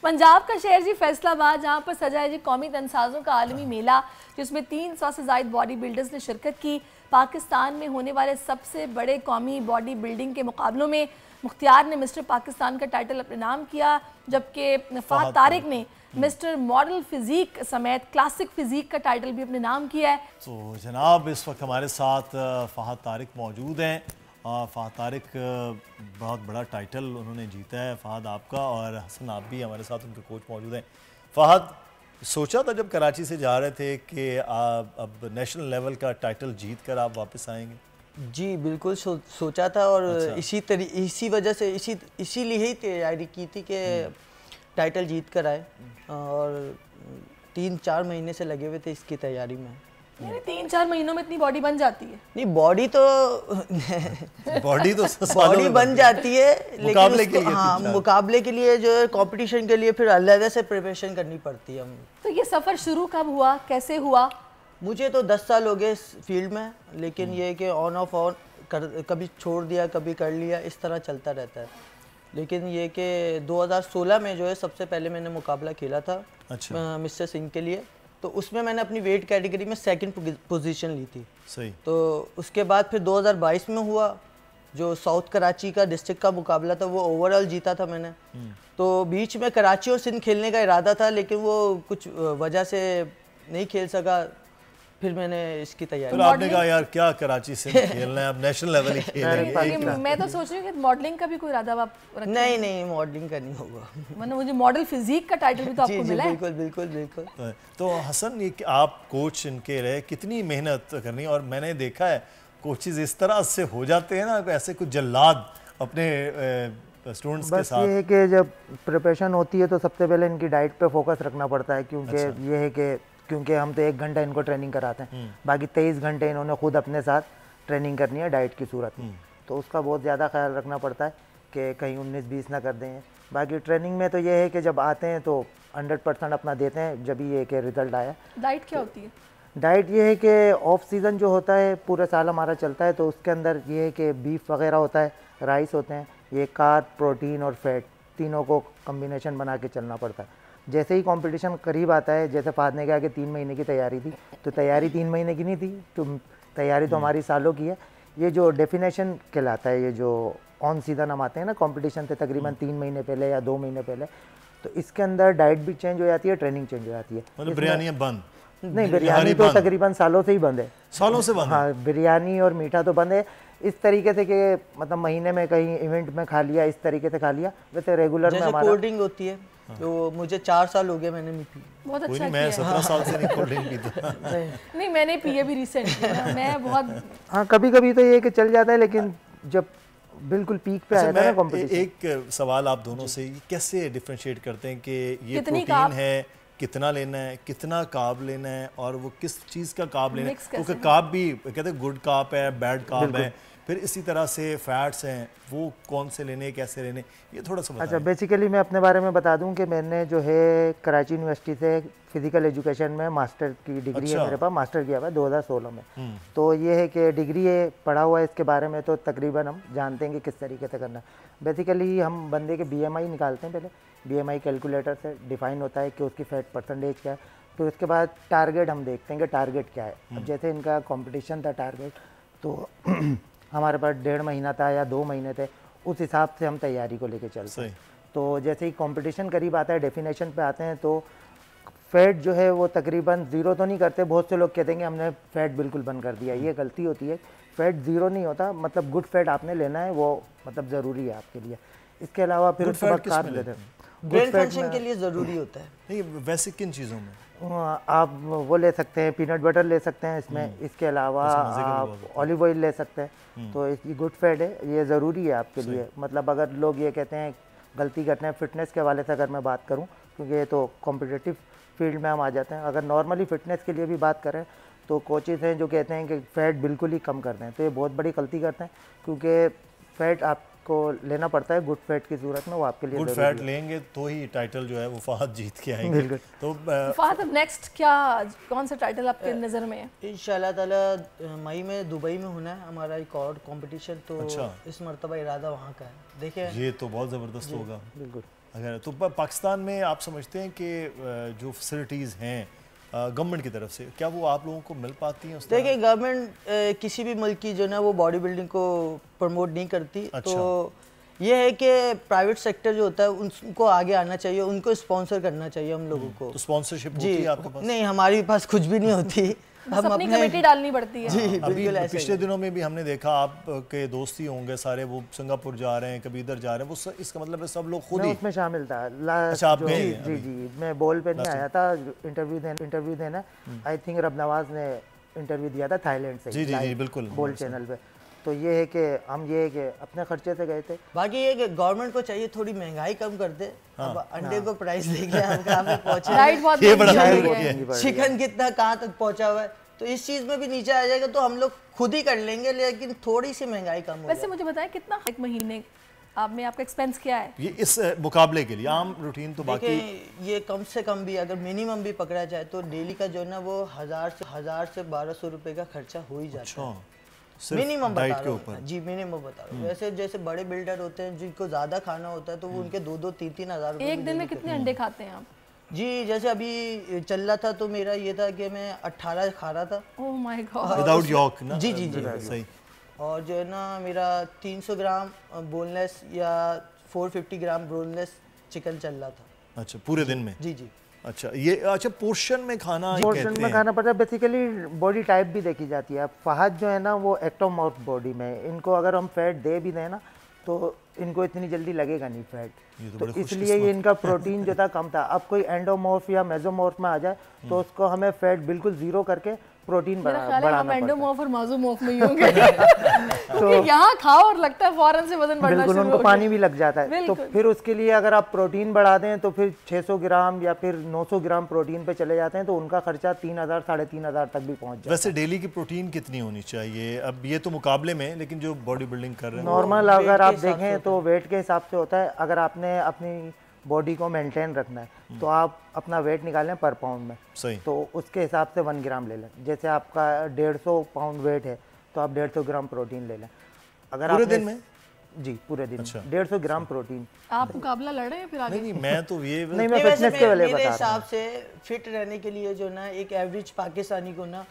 पंजाब का शहर जी फैसलाबाद, जहाँ पर सजा है जी कौमी तनसाज़ों का आलमी मेला, जिसमें 300 से ज़ायद बॉडी बिल्डर्स ने शिरकत की। पाकिस्तान में होने वाले सबसे बड़े कौमी बॉडी बिल्डिंग के मुकाबलों में मुख्तियार ने मिस्टर पाकिस्तान का टाइटल अपने नाम किया, जबकि फहद तारिक ने मिस्टर मॉडल फिजिक समेत क्लासिक फिजिक का टाइटल भी अपने नाम किया है। तो जनाब इस वक्त हमारे साथ फहद तारिक मौजूद हैं। फहद तारिक बहुत बड़ा टाइटल उन्होंने जीता है फहद आपका, और हसन आप भी हमारे साथ उनके कोच मौजूद हैं। फहद, सोचा था जब कराची से जा रहे थे कि आप अब नेशनल लेवल का टाइटल जीत कर आप वापस आएंगे? जी बिल्कुल सोचा था, और अच्छा। इसी वजह से इसीलिए ही तैयारी की थी कि टाइटल जीत कर आए, और 3-4 महीने से लगे हुए थे इसकी तैयारी में। 3-4 महीनों में इतनी बॉडी बन जाती है? नहीं, बॉडी तो बॉडी बन जाती है, मुकाबले लेकिन के लिए हाँ, मुकाबले के लिए जो है कंपटीशन के लिए फिर अलग से प्रिपरेशन करनी पड़ती है हमें। तो ये सफ़र शुरू कब हुआ, कैसे हुआ? मुझे तो 10 साल हो गए इस फील्ड में, लेकिन ये कि ऑन ऑफ ऑन कभी छोड़ दिया, कभी कर लिया, इस तरह चलता रहता है। लेकिन ये कि 2016 में जो है सबसे पहले मैंने मुकाबला खेला था। अच्छा। मिस्टर सिंह के लिए, तो उसमें मैंने अपनी वेट कैटेगरी में 2nd पोजीशन ली थी। सही। तो उसके बाद फिर 2022 में हुआ जो साउथ कराची का डिस्ट्रिक्ट का मुकाबला था, वो ओवरऑल जीता था मैंने। तो बीच में कराची और सिंध खेलने का इरादा था, लेकिन वो कुछ वजह से नहीं खेल सका। फिर मैंने इसकी तैयारी, फिर आपने कहा यार क्या कराची से खेलना है, अब नेशनल लेवल ही खेलेंगे। मैं तो सोच रही हूँ कि मॉडलिंग का भी कोई इरादा आप रखें? नहीं, मॉडलिंग का नहीं होगा। मतलब मुझे मॉडल फिजिक का टाइटल भी तो आपको मिला है। बिल्कुल। तो हसन, ये आप कोच इनके रहे, कितनी मेहनत करनी, और मैंने देखा है कोचेज इस तरह से हो जाते हैं ना, ऐसे कुछ जल्लाद अपने स्टूडेंट्स के साथ। ये है कि जब प्रिपरेशन होती है तो सबसे पहले इनकी डाइट पे फोकस रखना पड़ता है, क्योंकि ये है कि क्योंकि हम तो 1 घंटा इनको ट्रेनिंग कराते हैं, बाकी 23 घंटे इन्होंने खुद अपने साथ ट्रेनिंग करनी है डाइट की सूरत में। तो उसका बहुत ज़्यादा ख्याल रखना पड़ता है कि कहीं 19-20 ना कर दें। बाकी ट्रेनिंग में तो ये है कि जब आते हैं तो 100% अपना देते हैं, जब ये कि रिज़ल्ट आया। डाइट क्या होती है? डाइट ये है कि ऑफ सीज़न जो होता है पूरे साल हमारा चलता है, तो उसके अंदर ये है कि बीफ वगैरह होता है, राइस होते हैं, ये कार्ब, प्रोटीन और फैट तीनों को कम्बिनेशन बना के चलना पड़ता है। जैसे ही कंपटीशन करीब आता है, जैसे फहद ने कहा कि 3 महीने की तैयारी थी, तो तैयारी 3 महीने की नहीं थी, तो तैयारी तो हमारी सालों की है। ये जो डेफिनेशन कहलाता है, ये जो ऑन सीज़न हम आते हैं ना कंपटीशन से तकरीबन 3 महीने पहले या 2 महीने पहले, तो इसके अंदर डाइट भी चेंज हो जाती है, ट्रेनिंग चेंज हो जाती है। मतलब बिरयानी बंद नहीं, बिरयानी तो तकरीबन सालों से ही बंद है। सालों से बंद? हाँ, बिरयानी और मीठा तो बंद है इस तरीके से कि मतलब महीने में कहीं इवेंट में खा लिया, इस तरीके से खा लिया। वैसे रेगुलर में हमारा कोल्ड ड्रिंक होती है, तो मुझे 4 साल हो गए मैंने नहीं पी। बहुत अच्छा किया। मैं 17 साल से नहीं कोल्ड ड्रिंक पीता। नहीं, मैंने पी है भी रिसेंटली। मैं बहुत हाँ, कभी कभी तो ये कि चल जाता है, लेकिन जब बिल्कुल पीक पे आया था ना कंपटीशन। एक सवाल आप दोनों से, कैसे डिफरेंशिएट करते हैं कि ये प्रोटीन है, कितना लेना है, कितना कार्ब लेना है, और वो किस चीज़ का कार्ब लेना है? क्योंकि कार्ब भी कहते हैं गुड कार्ब है, बैड कार्ब है, फिर इसी तरह से फैट्स हैं, वो कौन से लेने, कैसे लेने, ये थोड़ा सा बताएं। अच्छा, बेसिकली मैं अपने बारे में बता दूं कि मैंने जो है कराची यूनिवर्सिटी से फिजिकल एजुकेशन में मास्टर की डिग्री है मेरे पास, मास्टर किया हुआ 2016 में। तो ये है कि डिग्री है, पढ़ा हुआ है इसके बारे में, तो तकरीबन हम जानते हैं कि किस तरीके से करना है। बेसिकली हम बंदे के BMI निकालते हैं, पहले BMI कैलकुलेटर से डिफाइन होता है कि उसकी फैट परसेंटेज क्या है। फिर उसके बाद टारगेट हम देखते हैं कि टारगेट क्या है। अब जैसे इनका कॉम्पिटिशन था टारगेट, तो हमारे पास 1.5 महीना था या 2 महीने थे, उस हिसाब से हम तैयारी को लेके चलते हैं। तो जैसे ही कंपटीशन करीब आता है, डेफिनेशन पे आते हैं, तो फैट जो है वो तकरीबन 0 तो नहीं करते। बहुत से लोग कहते हैं कि हमने फैट बिल्कुल बंद कर दिया, ये गलती होती है। फैट 0 नहीं होता, मतलब गुड फैट आपने लेना है, वो मतलब ज़रूरी है आपके लिए। इसके अलावा फिर उसके बाद कार्ब लेते हैं, ब्रेन फंक्शन के लिए ज़रूरी होता है। नहीं, वैसे किन चीज़ों में आप वो ले सकते हैं, पीनट बटर ले सकते हैं इसमें, इसके अलावा आप ऑलिव ऑयल ले सकते हैं। तो ये गुड फैट है, ये ज़रूरी है आपके लिए। मतलब अगर लोग ये कहते हैं, गलती करते हैं फिटनेस के हवाले से अगर मैं बात करूं, क्योंकि ये तो कॉम्पिटिटिव फील्ड में हम आ जाते हैं। अगर नॉर्मली फिटनेस के लिए भी बात करें तो कोचेज़ हैं जो कहते हैं कि फ़ैट बिल्कुल ही कम कर दें, तो ये बहुत बड़ी गलती करते हैं, क्योंकि फ़ैट आप को लेना पड़ता है गुड फैट की सूरत में, वो आपके लिए गुड फैट लेंगे तो ही टाइटल जो है वो फहद जीत के आएंगे। तो फहद, अब नेक्स्ट क्या, कौन सा टाइटल आपके नज़र में है? इंशाल्लाह ताला मई में दुबई में होना है हमारा एक और कंपटीशन, तो अच्छा। इस मरतबा इरादा वहाँ का है। देखिए, ये तो बहुत ज़बरदस्त होगा। बिल्कुल। अगर तो पाकिस्तान में आप समझते हैं कि जो फैसिलिटीज़ हैं गवर्नमेंट की तरफ से, क्या वो आप लोगों को मिल पाती हैं? देखिए, गवर्नमेंट किसी भी मुल्क की जो ना वो बॉडी बिल्डिंग को प्रमोट नहीं करती। अच्छा। तो ये है कि प्राइवेट सेक्टर जो होता है उनको आगे आना चाहिए, उनको स्पॉन्सर करना चाहिए हम लोगों को। तो स्पॉन्सरशिप होती है आपके पास? नहीं, हमारे पास कुछ भी नहीं होती। हम अपनी कमेटी डालनी पड़ती है। जी, अभी बिल्कुल ऐसे पिछले दिनों में भी हमने देखा आपके दोस्त ही होंगे सारे, वो सिंगापुर जा रहे हैं, कभी इधर जा रहे हैं, वो इसका मतलब है सब लोग खुद ही उसमें शामिल था। अच्छा, आप गए? जी जी, मैं बॉल पे नहीं आया था इंटरव्यू देना। आई थिंक रब नवाज ने इंटरव्यू दिया था थाईलैंड से। जी जी जी, बिल्कुल बॉल चैनल पे। तो ये है कि हम ये है कि अपने खर्चे से गए थे। बाकी ये कि गवर्नमेंट को चाहिए थोड़ी महंगाई कम कर दे। अब अंडे को प्राइस देखिए हम कहाँ पे पहुंचे, डाइट बहुत ये बड़ा महंगी महंगा हो गई है। है। चिकन कितना कहाँ तक पहुंचा हुआ है। तो इस चीज में भी नीचे आ जाएगा तो हम लोग खुद ही कर लेंगे, लेकिन थोड़ी सी महंगाई कम हो वैसे जाए। मुझे बताएं कितना एक महीने आप में आपका एक्सपेंस क्या है? ये इस मुकाबले के लिए आम रूटीन तो बाकी देखिए, ये कम से कम भी अगर मिनिमम भी पकड़ा जाए तो डेली का जो है ना वो 1000 से 1200 रुपए का खर्चा हो ही जाता है। मिनिमम बता डाइट के रहा ऊपर। हूँ जी, मिनिमम बता रहा हूँ। वैसे जैसे बड़े बिल्डर होते हैं जिनको ज्यादा खाना होता है तो वो उनके 2-2, 3-3 हज़ार रुपए एक दिन में कितने अंडे खाते हैं आप? जी, जैसे अभी चल रहा था तो मेरा ये था कि मैं 18 खा रहा था। Oh my God. विदाउट यॉक ना? जी जी जी, सही। और जो है ना मेरा 300 ग्राम बोनलेस या 450 ग्राम बोनलेस चिकन चल रहा था। अच्छा, पूरे दिन में? जी जी। अच्छा, ये अच्छा पोर्शन में खाना पोर्शन में खाना पड़ता है। बेसिकली बॉडी टाइप भी देखी जाती है। फहद जो है ना वो एक्टोमॉर्फ बॉडी में, इनको अगर हम फैट दे भी दें ना तो इनको इतनी जल्दी लगेगा नहीं फैट, तो इसलिए ये इनका प्रोटीन जो था कम था। अब कोई एंडोमॉर्फ या मेसोमॉर्फ में आ जाए तो उसको हमें फैट बिल्कुल जीरो करके प्रोटीन बढ़ाना पड़ता है। एंडोमॉर्फ और माजोमॉर्फ में होंगे। तो यहाँ खाओ और लगता है फौरन से वजन बढ़ना बिल्कुल, शुरू उनको हो पानी भी लग जाता है। तो फिर उसके लिए अगर आप प्रोटीन बढ़ा दें तो फिर 600 ग्राम या फिर 900 ग्राम प्रोटीन पे चले जाते हैं तो उनका खर्चा 3000 3500 तक भी पहुंच जाता है। वैसे डेली की प्रोटीन कितनी होनी चाहिए? अब ये तो मुकाबले में, लेकिन जो बॉडी बिल्डिंग कर रहे हैं नॉर्मल अगर आप देखें तो वेट के हिसाब से होता है। अगर आपने अपनी बॉडी को मेंटेन रखना है तो आप अपना वेट निकालें पर पाउंड में। सही। तो उसके हिसाब से 1 ग्राम ले लें। जैसे आपका 150 पाउंड वेट है तो आप 150 ग्राम प्रोटीन ले लें। अगर पूरे आपने दिन में? जी, पूरे दिन। अच्छा। 150 ग्राम प्रोटीन। आप मुकाबला लड़ रहे हैं फिर आगे? नहीं, मैं तो ये नहीं, मैं फिटनेस के वाले मेरे बता रहा हिसाब हूँ। से फिट रहने के लिए जो ना एक एवरेज पाकिस्तानी को ना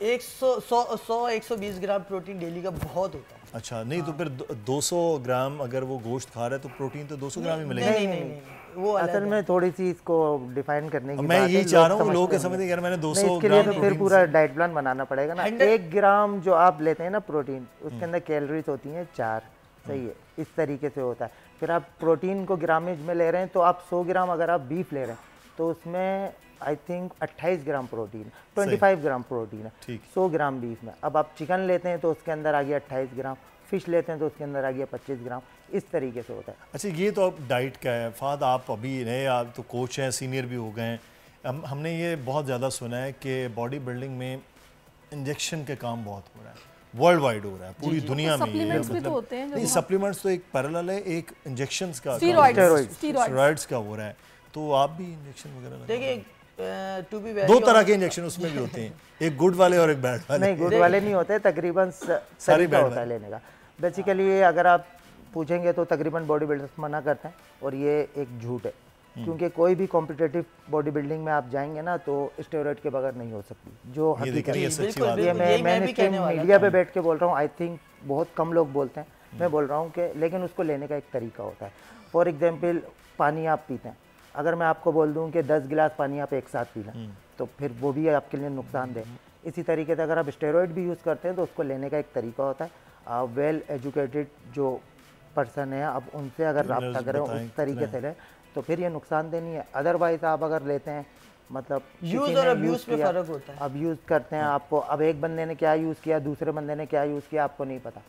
100-120 ग्राम प्रोटीन डेली का बहुत होता है। अच्छा, नहीं तो फिर 200 ग्राम अगर वो गोश्त खा रहा है तो प्रोटीन तो 200 ग्राम ही मिलेगा। नहीं, वो असल में थोड़ी सी इसको डिफाइन करने की मैं बात यही है। चाह रहा हूँ लोगों के समझ नहीं, यार मैंने 200 इसके लिए ग्राम तो फिर पूरा डाइट प्लान बनाना पड़ेगा ना। 1 ग्राम जो आप लेते हैं ना प्रोटीन, उसके अंदर कैलोरीज होती हैं 4। सही है, इस तरीके से होता है। फिर आप प्रोटीन को ग्रामेज में ले रहे हैं तो आप 100 ग्राम अगर आप बीफ ले रहे हैं तो उसमें I think 28 gram protein, 25 gram protein है 100 ग्राम बीफ में। अब आप चिकन लेते हैं तो उसके अंदर आ गया 28 ग्राम, फिश लेते हैं तो उसके अंदर आ गया 25 ग्राम। इस तरीके से होता है। अच्छा, ये तो अब डाइट का है। फाद आप अभी नए, आप तो कोच हैं, सीनियर भी हो गए हैं। हमने ये बहुत ज़्यादा सुना है कि बॉडी बिल्डिंग में इंजेक्शन के काम बहुत हो रहा है, वर्ल्ड वाइड हो रहा है, पूरी दुनिया में। सप्लीमेंट्स भी तो होते हैं। नहीं, सप्लीमेंट्स तो एक पैरेलल है, एक इंजेक्शंस का, स्टेरॉइड्स का हो रहा है। तो आप भी इंजेक्शन वगैरह? देखिए, टू बी वेरी 2 तरह के इंजेक्शन उसमें भी होते हैं, एक गुड वाले और एक बैड वाले। नहीं, गुड वाले नहीं होते, तकरीबन तरीका होता है लेने का। बेसिकली अगर आप पूछेंगे तो तकरीबन बॉडी बिल्डर्स मना करते हैं और ये एक झूठ है, क्योंकि कोई भी कॉम्पिटिटिव बॉडी बिल्डिंग में आप जाएंगे ना तो स्टेरॉइड के बगैर नहीं हो सकती। जो हकीकत है, ये मैं मीडिया पे बैठ के बोल रहा हूँ। आई थिंक बहुत कम लोग बोलते हैं, मैं बोल रहा हूँ कि लेकिन उसको लेने का एक तरीका होता है। फॉर एग्जाम्पल, पानी आप पीते हैं, अगर मैं आपको बोल दूं कि 10 गिलास पानी आप एक साथ पी लें तो फिर वो भी आपके लिए नुकसानदेह। इसी तरीके से अगर आप स्टेरॉइड भी यूज़ करते हैं तो उसको लेने का एक तरीका होता है। वेल एजुकेटेड जो पर्सन है, अब उनसे अगर रब्ता करें उस तरीके से लें तो फिर ये नुकसानदेह नहीं है। अदरवाइज आप अगर लेते हैं, मतलब यूज और अब्यूज में फर्क होता है। अब यूज़ करते हैं, आपको अब एक बंदे ने क्या यूज़ किया, दूसरे बंदे ने क्या यूज़ किया, आपको नहीं पता।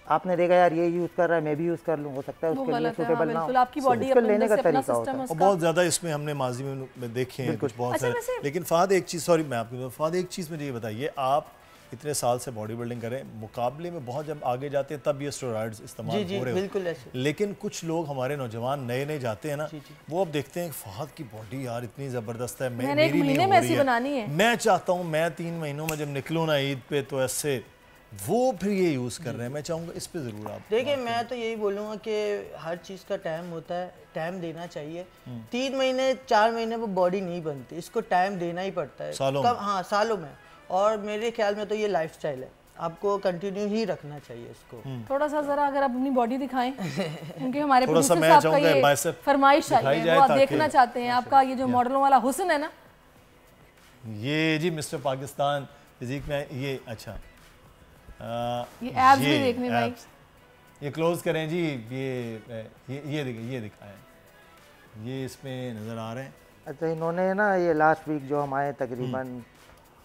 आपने देखा यार ये यूज कर रहा है, मैं भी यूज कर लूँ, हो सकता है उसके लिए सूटेबल ना हो। आपकी बॉडी अपने लेने का तरीका होता है। और बहुत ज़्यादा इसमें हमने माजी में देखे हैं कुछ बहुत सारे। लेकिन फाद एक चीज़, सॉरी मैं आपको फाद एक चीज़ मुझे ये बताइए, आप इतने साल से बॉडी बिल्डिंग करें, मुकाबले में बहुत जब आगे जाते हैं तब ये स्टेरॉइड्स इस्तेमाल हो रहे बिल्कुल ऐसे। लेकिन कुछ लोग हमारे नौजवान नए जाते हैं ना, वो अब देखते हैं फहद की बॉडी यार इतनी ज़बरदस्त है, मेरी नहीं हो रही है, मैं चाहता हूँ मैं 3 महीनों में जब निकलूँ ना ईद पे तो ऐसे, वो फिर ये यूज़ कर रहे हैं। मैं चाहूँगा इस पे ज़रूर आप देखिए, मैं तो यही बोलूँगा कि हर चीज़ का टाइम होता है। टाइम देना चाहिए। 3 महीने 4 महीने में बॉडी नहीं बनती, इसको टाइम देना ही पड़ता है सालों में। हाँ सालों में। और मेरे ख्याल में तो ये लाइफस्टाइल है, आपको कंटिन्यू ही रखना चाहिए इसको। थोड़ा सा जरा अगर आप अपनी बॉडी दिखाएं क्योंकि हमारे थोड़ा सा प्रोड्यूसर मैं साहब का चाहूंगा ये बाइसेप फरमाइश आई दिखाई है, जाए वो आप ताकि- देखना चाहते हैं आपका ये जो मॉडलों वाला हुस्न है ना। ये जी मिस्टर पाकिस्तान फिजिक में ये अच्छा ये एब्स भी देखने भाई। abs। ये क्लोज करें जी, ये दिखाएं, ये इसमें नजर आ रहे हैं। अच्छा इन्होंने ना ये लास्ट वीक जो हमारे तकरीबन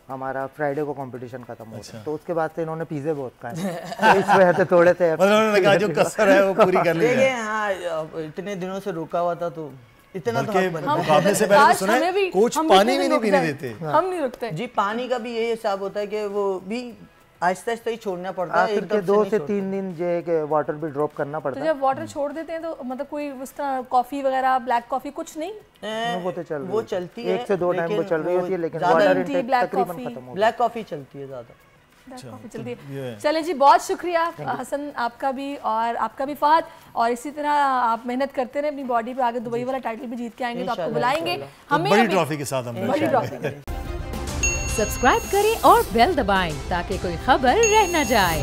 हमारा फ्राइडे को कंपटीशन खत्म हुआ अच्छा। तो उसके बाद से इन्होंने पिज़्ज़े बहुत खाए तो इस वजह से थोड़े से मतलब उन्होंने कहा जो कसर है वो पूरी कर ली देखिए है। हाँ, अब इतने दिनों से रुका हुआ था तो इतना तो बल्कि हक बनता है। मुकाबले से पहले तो आज सुना है हमें भी- कोच हम पानी कितने भी दिन नहीं रुक पीने जाए। देते। हम नहीं रुकते जी पानी का भी यही हिसाब होता है कि वो भी आहिस्ता आहिस्ता ही छोड़ना पड़ता है, आखिर के एकदम 2 नहीं से छोड़ते। 3 दिन जो है कि वाटर भी ड्रॉप करना तो पड़ता है। जब वाटर छोड़ देते हैं तो मतलब कोई उस तरह कॉफी वगैरह ब्लैक कॉफी कुछ नहीं? वो तो चल रही वो है। चलती है 1 से 2 टाइम वो लेकिन चल रही वो होती है लेकिन ज़्यादा water green tea, intake black तकरीबन coffee। खत्म हो गया। ब्लैक कॉफी चलती है ज़्यादा। ब्लैक कॉफी चलती है। ये चलें जी, बहुत शुक्रिया हसन आपका भी और आपका भी फहद, और इसी तरह आप मेहनत करते रहे अपनी बॉडी पे, आगे दुबई वाला टाइटल भी जीत के आएंगे तो आपको इंशाल्लाह, बुलाएंगे तो हमें बड़ी अभी- ट्रॉफी के साथ हम बड़ी ट्रॉफी। सब्सक्राइब करें और बेल दबाएं ताकि कोई खबर रह न जाए।